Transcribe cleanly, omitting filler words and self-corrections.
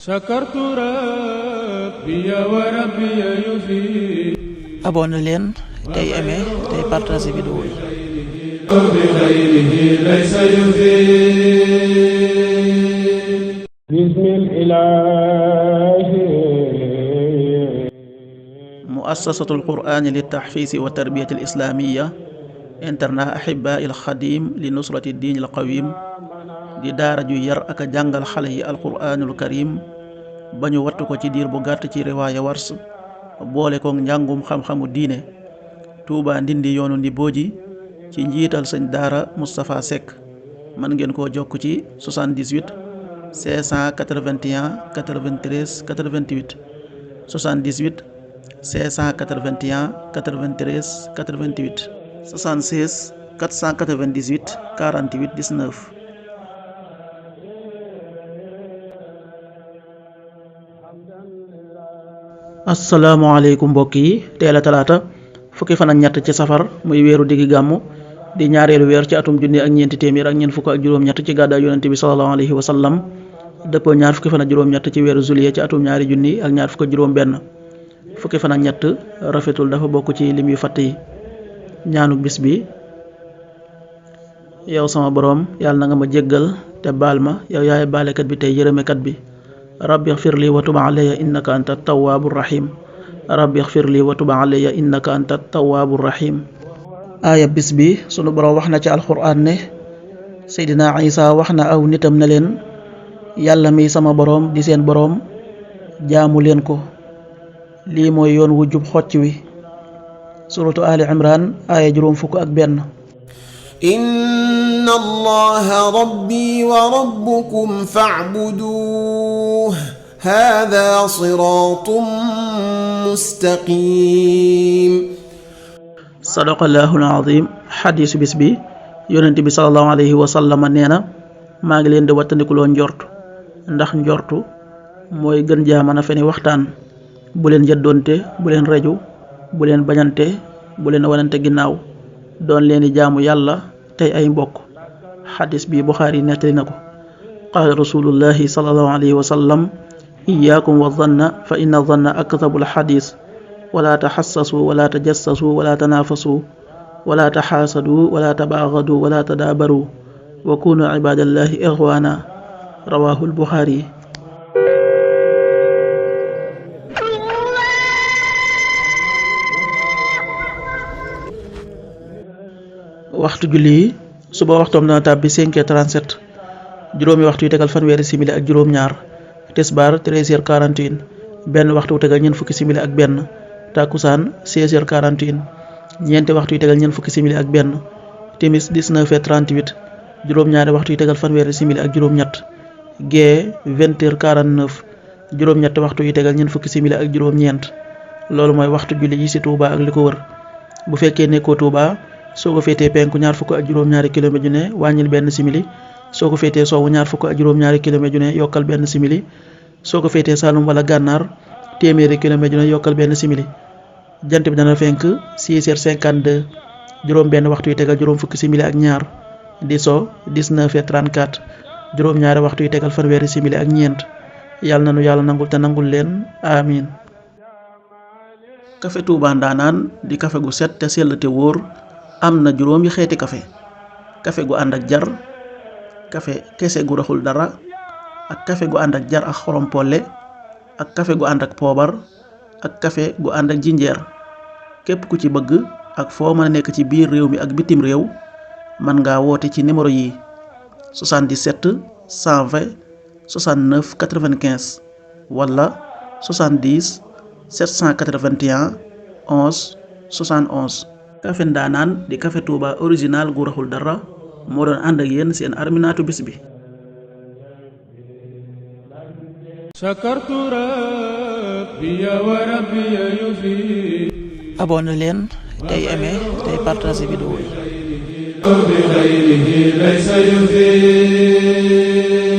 شكرت ربي وربي يفيد. abonné leen tey aimé tey partagé vidéo yi. بخيره ليس يفيد. بسم الإله. muassasatul qur'ani li tahfiisi wa tarbiyati al islamiyya internat ahibaa il xadim li nusrati diin al qawim di daara ju yar ak a jàngal xale yi alquraanul karim ba ñu wattu ko ci diir bu gàtt ci riwaaya wars boole ko njàngum xam-xamu diine. Touba Ndindi yoonu Ndibooji ci njiital sëñ daara Moustapha Seck. mën ngeen koo jokk ci 78 581 93 88 78 581 93 88 76 498 48 19. asalaamaaleykum mbokk yi, teel a talaata fukki fan ak ñett ci safar muy weeru diggi gàmmu di ñaareelu weer ci atum junni ak ñeenti téeméer ak ñeent fukk ak juróom-ñett ci gàddaay yonente bi sallallahu alayhi wa sallam dëppoo ñaar fukki fan ak juróom-ñett ci weeru juillet ci atum ñaari junni ak ñaar fukk ak juróom-benn. fukki fan ak ñett rafetul dafa bokk ci lim yu fatt yi. ñaanu bis bi: yow sama boroom, yàlla na nga ma jéggal te baal ma, yow yaay baalekat bi tey yërëmekat bi. rabbi xfir li wa tub alayya innaka anta tawaabu rahim. rabbi xfir li wa tub alayya innaka anta tawaabu rahim. aaya bis bi sunu boroom wax na ci alxuraan ne Seydina Isa wax na aw nitam ne leen, yàlla mi sama boroom di seen boroom, jaamu leen ko. lii mooy yoon wu jub xocc wi. suratu Ali Imran aaya juróom fukk ak benn. inna allaha rabbi wa rabbukum fa'buduuhu haadha siraatun mustaqim. sadaqallahul azim. xadiisu bis bi yonent bi sallallahu alayhi wa sallam nee na, maa ngi leen di wattandikuloo njort, ndax njortu mooy gën jaa mën a feni waxtaan. bu leen jëddoonte, bu leen reju, bu leen bañante, bu leen wanante ginnaaw, doon leen di jaamu yàlla tey ay mbokk. xadis bi Buxaari nettali na ko. qaala rasulullahi sallallahu alayhi wa sallam, iyaakum wa zanna fa inna zanna akdabul xadis. wala taxassasu wala tajassasu wala tanaafasu wala taxaasadu wala tabaagadu wala tadaabaru wa kunu ibadallahi ixwaana. rawahul Buxaari. waxtu julli yi: suba waxtoom dana tàbbi 5h37, juróomi waxtu yu tegal fanweeri simili ak juróom-ñaar. tisbaar 13h41, benn waxtu yu tegal ñeent fukki simili ak benn. takkusaan 16h41, ñeenti waxtu yu tegal ñeent fukki simili ak benn. timis 19h38, juróom-ñaari waxtu yu tegal fanweeri simili ak juróom-ñett. gee 20h49, juróom-ñetti waxtu yu tegal ñeent fukki simili ak juróom-ñeent. loolu mooy waxtu julli yi ci Touba ak li ko wër. bu fekkee nekkoo Touba, soo ko féetee penku ñaar fukk ak juróom-ñaari kilomètre ju ne wàññil benn simili. soo ko féetee sowwu ñaar fukk ak juróom-ñaari kilomètre ju ne yokkal benn simili. soo ko féetee Saalum wala Gànnaar, téeméeri kilomètre ju ne yokkal benn simili. jant bi dana fenk 6h52, juróom benn waxtu yu tegal juróom fukki simili ak ñaar. di so 19h34, juróom-ñaari waxtu yu tegal fanweeri simili ak ñeent. yàlla na nu yàlla nangul te nangul leen, amiin. kafe Touba Ndaanaan di kafe gu set te sell te wóor. am na juróomi xeeti kafe: kafe gu ànd ak jar, kafe kese gu raxul dara, ak kafe gu ànd ak jar ak xorom polle, ak kafe gu ànd ak poobar, ak kafe gu ànd ak jinjeer. képp ku ci bëgg ak foo mën a nekk ci biir réew mi ak bitim réew, mën ngaa woote ci numéro yi: 77 120 69 95 wala 70 781 11 71. kafe Ndaanaan di kafe Touba original gu raxul dara moo doon ànd ak yéen seen arminaatu bis bi. شكرت ربي وربي يفيد. abonné leen tey aimé tey partagé vidéo yi. بخيره ليس يفيد.